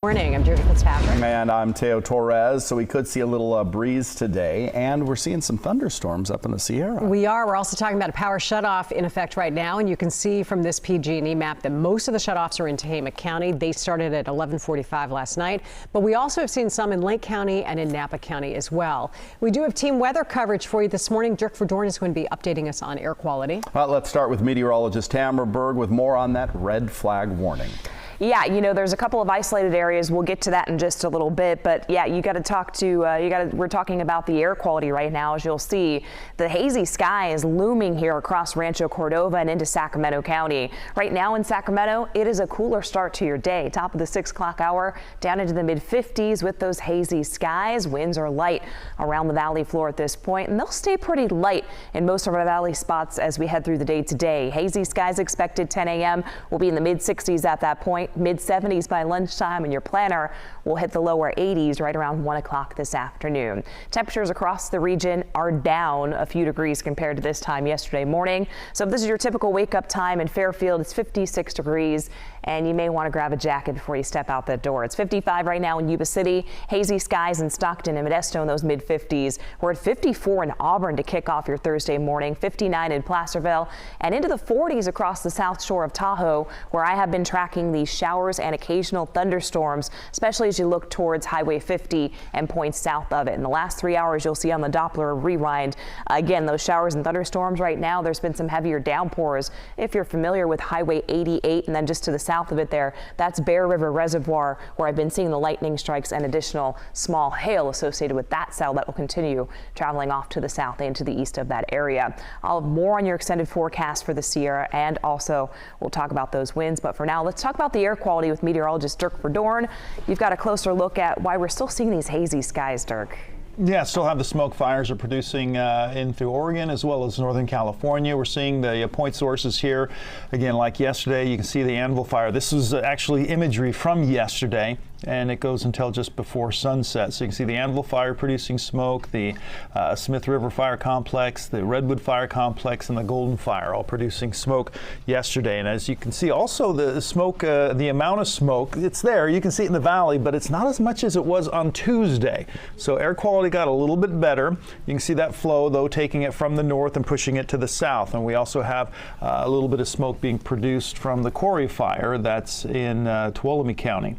Morning, I'm Judy Fitzpatrick. And I'm Teo Torres. So we could see a little breeze today, and we're seeing some thunderstorms up in the Sierra. We are. We're also talking about a power shutoff in effect right now, and you can see from this PG&E map that most of the shutoffs are in Tehama County. They started at 11:45 last night, but we also have seen some in Lake County and in Napa County as well. We do have team weather coverage for you this morning. Dirk Verdorn is going to be updating us on air quality. Well, let's start with meteorologist Tamara Berg with more on that red flag warning. Yeah, you know, there's a couple of isolated areas. We'll get to that in just a little bit. But yeah, you got to talk to, we're talking about the air quality right now. As you'll see, the hazy sky is looming here across Rancho Cordova and into Sacramento County. Right now in Sacramento, it is a cooler start to your day. Top of the 6 o'clock hour, down into the mid 50s with those hazy skies. Winds are light around the valley floor at this point, and they'll stay pretty light in most of our valley spots as we head through the day today. Hazy skies expected 10 a.m. We'll be in the mid 60s at that point. Mid 70s by lunchtime, and your planner will hit the lower 80s right around 1 o'clock this afternoon. Temperatures across the region are down a few degrees compared to this time yesterday morning. So if this is your typical wake up time in Fairfield, it's 56 degrees, and you may want to grab a jacket before you step out that door. It's 55 right now in Yuba City. Hazy skies in Stockton and Modesto in those mid 50s. We're at 54 in Auburn to kick off your Thursday morning, 59 in Placerville, and into the 40s across the south shore of Tahoe, where I have been tracking these showers and occasional thunderstorms, especially as you look towards Highway 50 and points south of it. In the last 3 hours, you'll see on the Doppler rewind, again, those showers and thunderstorms right now. There's been some heavier downpours. If you're familiar with Highway 88 and then just to the south of it there, that's Bear River Reservoir, where I've been seeing the lightning strikes and additional small hail associated with that cell that will continue traveling off to the south and to the east of that area. I'll have more on your extended forecast for the Sierra, and also we'll talk about those winds. But for now, let's talk about the air quality with meteorologist Dirk Verdorn. You've got a closer look at why we're still seeing these hazy skies, Dirk. Yeah, still have the smoke fires are producing in through Oregon as well as Northern California. We're seeing the point sources here. Again, like yesterday, you can see the Anvil fire. This is actually imagery from yesterday, and it goes until just before sunset. So you can see the Anvil fire producing smoke, the Smith River Fire Complex, the Redwood Fire Complex, and the Golden Fire all producing smoke yesterday. And as you can see, also the smoke, the amount of smoke, it's there. You can see it in the valley, but it's not as much as it was on Tuesday. So air quality got a little bit better. You can see that flow, though, taking it from the north and pushing it to the south. And we also have a little bit of smoke being produced from the Quarry Fire that's in Tuolumne County.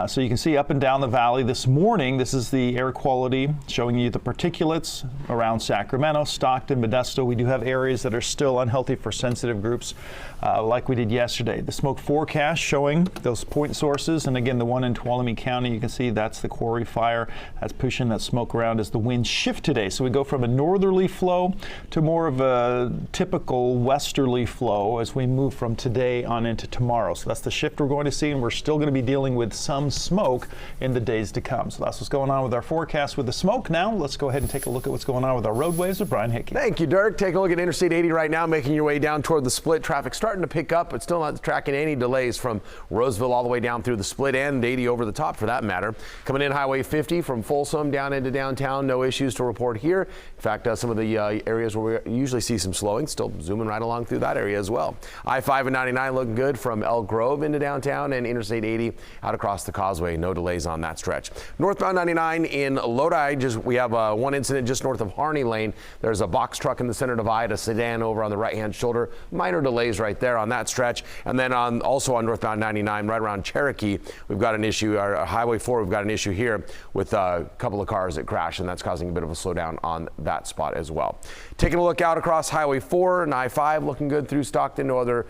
So you can see up and down the valley this morning, this is the air quality showing you the particulates around Sacramento, Stockton, Modesto. We do have areas that are still unhealthy for sensitive groups like we did yesterday. The smoke forecast showing those point sources, and again, the one in Tuolumne County, you can see that's the Quarry Fire. That's pushing that smoke around as the winds shift today. So we go from a northerly flow to more of a typical westerly flow as we move from today on into tomorrow. So that's the shift we're going to see, and we're still going to be dealing with some smoke in the days to come. So that's what's going on with our forecast with the smoke. Now let's go ahead and take a look at what's going on with our roadways with Brian Hickey. Thank you, Dirk. Take a look at Interstate 80 right now, making your way down toward the split. Traffic starting to pick up, but still not tracking any delays from Roseville all the way down through the split, and 80 over the top for that matter. Coming in Highway 50 from Folsom down into downtown, no issues to report here. In fact, some of the areas where we usually see some slowing, still zooming right along through that area as well. I-5 and 99 looking good from Elk Grove into downtown, and Interstate 80 out across the causeway. No delays on that stretch. Northbound 99 in Lodi, we have one incident just north of Harney Lane. There's a box truck in the center divide, a sedan over on the right-hand shoulder. Minor delays right there on that stretch. And then also on northbound 99, right around Cherokee, we've got an issue. Highway 4, we've got an issue here with a couple of cars that crashed, and that's causing a bit of a slowdown on that spot as well. Taking a look out across Highway 4 and I-5, looking good through Stockton. No other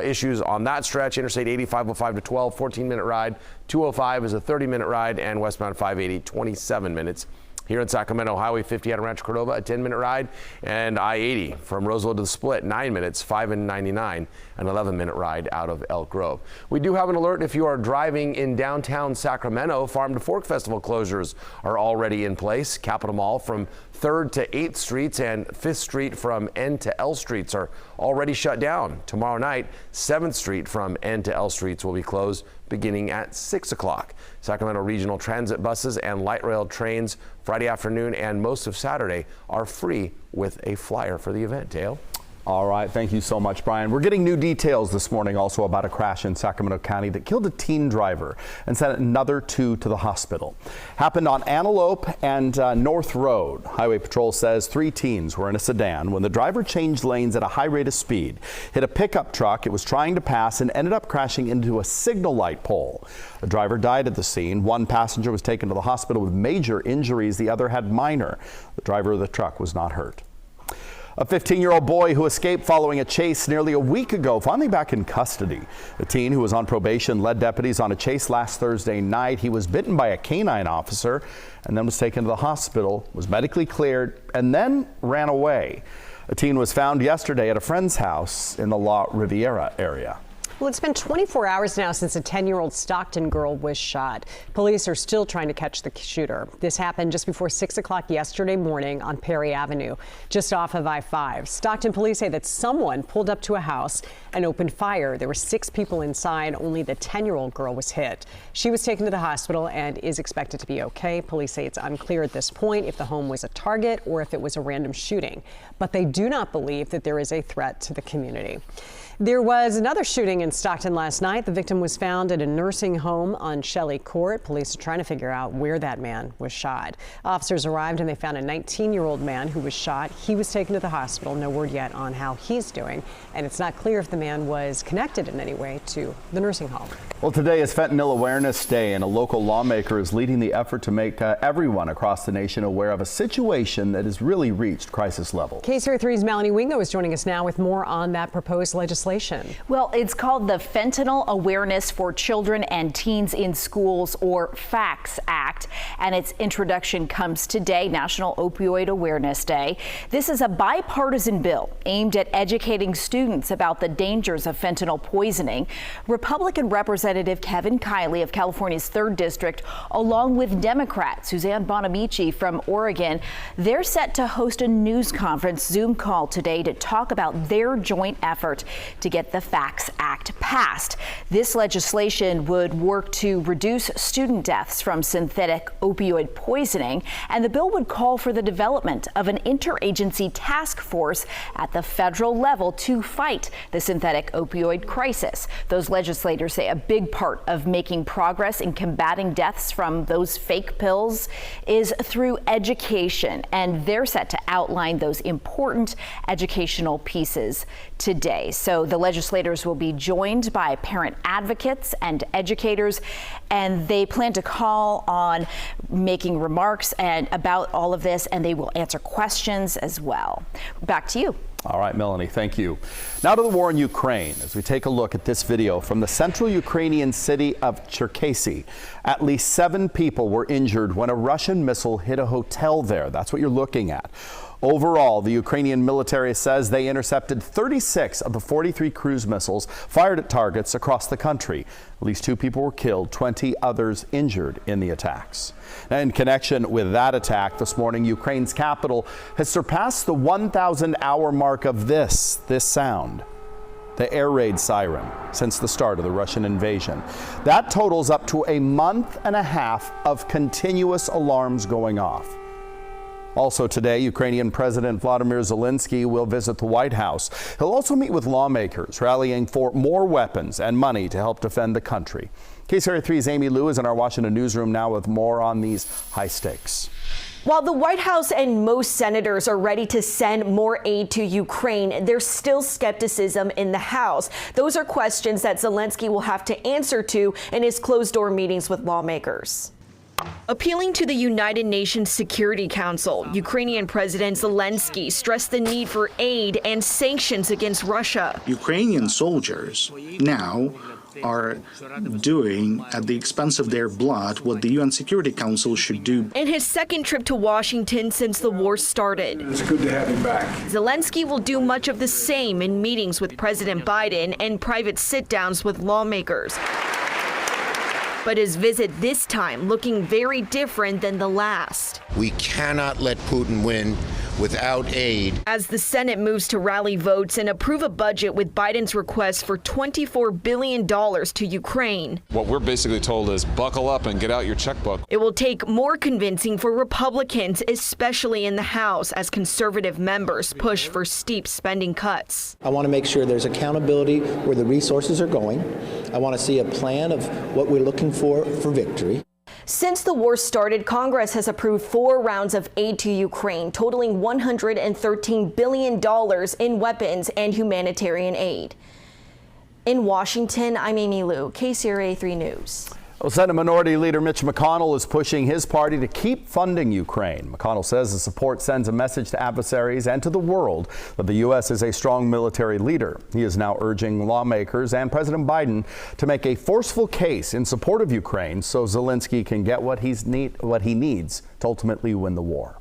issues on that stretch. Interstate 80, 505 to 12, 14-minute ride. 205 is a 30-minute ride, and westbound 580, 27 minutes. Here in Sacramento, Highway 50 out of Rancho Cordova, a 10-minute ride, and I-80 from Roseville to the Split, 9 minutes, 5 and 99, an 11-minute ride out of Elk Grove. We do have an alert if you are driving in downtown Sacramento. Farm to Fork Festival closures are already in place. Capitol Mall from 3rd to 8th Streets and 5th Street from N to L Streets are already shut down. Tomorrow night, 7th Street from N to L Streets will be closed beginning at 6 o'clock. Sacramento Regional Transit buses and light rail trains Friday afternoon and most of Saturday are free with a flyer for the event. Dale? All right, thank you so much, Brian. We're getting new details this morning also about a crash in Sacramento County that killed a teen driver and sent another 2 to the hospital. Happened on Antelope and North Road. Highway Patrol says 3 teens were in a sedan when the driver changed lanes at a high rate of speed, hit a pickup truck it was trying to pass, and ended up crashing into a signal light pole. The driver died at the scene. 1 passenger was taken to the hospital with major injuries. The other had minor. The driver of the truck was not hurt. A 15-year-old boy who escaped following a chase nearly a week ago, finally back in custody. The teen who was on probation led deputies on a chase last Thursday night. He was bitten by a canine officer and then was taken to the hospital, was medically cleared, and then ran away. A teen was found yesterday at a friend's house in the La Riviera area. Well, it's been 24 hours now since a 10-year-old Stockton girl was shot. Police are still trying to catch the shooter. This happened just before 6 o'clock yesterday morning on Perry Avenue, just off of I-5. Stockton police say that someone pulled up to a house and opened fire. There were 6 people inside. Only the 10-year-old girl was hit. She was taken to the hospital and is expected to be okay. Police say it's unclear at this point if the home was a target or if it was a random shooting, but they do not believe that there is a threat to the community. There was another shooting in Stockton last night. The victim was found at a nursing home on Shelley Court. Police are trying to figure out where that man was shot. Officers arrived and they found a 19-year-old man who was shot. He was taken to the hospital. No word yet on how he's doing. And it's not clear if the man was connected in any way to the nursing home. Well, today is Fentanyl Awareness Day, and a local lawmaker is leading the effort to make everyone across the nation aware of a situation that has really reached crisis level. KCRA3's Melanie Wingo is joining us now with more on that proposed legislation. Well, it's called the Fentanyl Awareness for Children and Teens in Schools, or FACTS Act, and its introduction comes today, National Opioid Awareness Day. This is a bipartisan bill aimed at educating students about the dangers of fentanyl poisoning. Republican Representative Kevin Kiley of California's 3rd District, along with Democrat Suzanne Bonamici from Oregon, they're set to host a news conference Zoom call today to talk about their joint effort to get the FACTS Act passed. This legislation would work to reduce student deaths from synthetic opioid poisoning, and the bill would call for the development of an interagency task force at the federal level to fight the synthetic opioid crisis. Those legislators say a big part of making progress in combating deaths from those fake pills is through education, and they're set to outline those important educational pieces today. So the legislators will be joined by parent advocates and educators, and they plan to call on making remarks and about all of this, and they will answer questions as well. Back to you. All right, Melanie, thank you. Now to the war in Ukraine as we take a look at this video from the central Ukrainian city of Cherkasy. At least 7 people were injured when a Russian missile hit a hotel there. That's what you're looking at. Overall, the Ukrainian military says they intercepted 36 of the 43 cruise missiles fired at targets across the country. At least 2 people were killed, 20 others injured in the attacks. In connection with that attack this morning, Ukraine's capital has surpassed the 1,000-hour mark of this sound. The air raid siren since the start of the Russian invasion. That totals up to a month and a half of continuous alarms going off. Also today, Ukrainian President Vladimir Zelensky will visit the White House. He'll also meet with lawmakers, rallying for more weapons and money to help defend the country. KCRA3's Amy Lou is in our Washington newsroom now with more on these high stakes. While the White House and most senators are ready to send more aid to Ukraine, there's still skepticism in the House. Those are questions that Zelensky will have to answer to in his closed-door meetings with lawmakers. Appealing to the United Nations Security Council, Ukrainian President Zelensky stressed the need for aid and sanctions against Russia. Ukrainian soldiers now are doing, at the expense of their blood, what the UN Security Council should do. In his second trip to Washington since the war started, it's good to have you back. Zelensky will do much of the same in meetings with President Biden and private sit-downs with lawmakers. But his visit this time looking very different than the last. We cannot let Putin win. without aid. As the Senate moves to rally votes and approve a budget with Biden's request for $24 billion to Ukraine. What we're basically told is buckle up and get out your checkbook. It will take more convincing for Republicans, especially in the House, as conservative members push for steep spending cuts. I want to make sure there's accountability where the resources are going. I want to see a plan of what we're looking for victory. Since the war started, Congress has approved 4 rounds of aid to Ukraine, totaling $113 billion in weapons and humanitarian aid. In Washington, I'm Amy Liu, KCRA 3 News. Well, Senate Minority Leader Mitch McConnell is pushing his party to keep funding Ukraine. McConnell says the support sends a message to adversaries and to the world that the U.S. is a strong military leader. He is now urging lawmakers and President Biden to make a forceful case in support of Ukraine so Zelensky can get what he needs to ultimately win the war.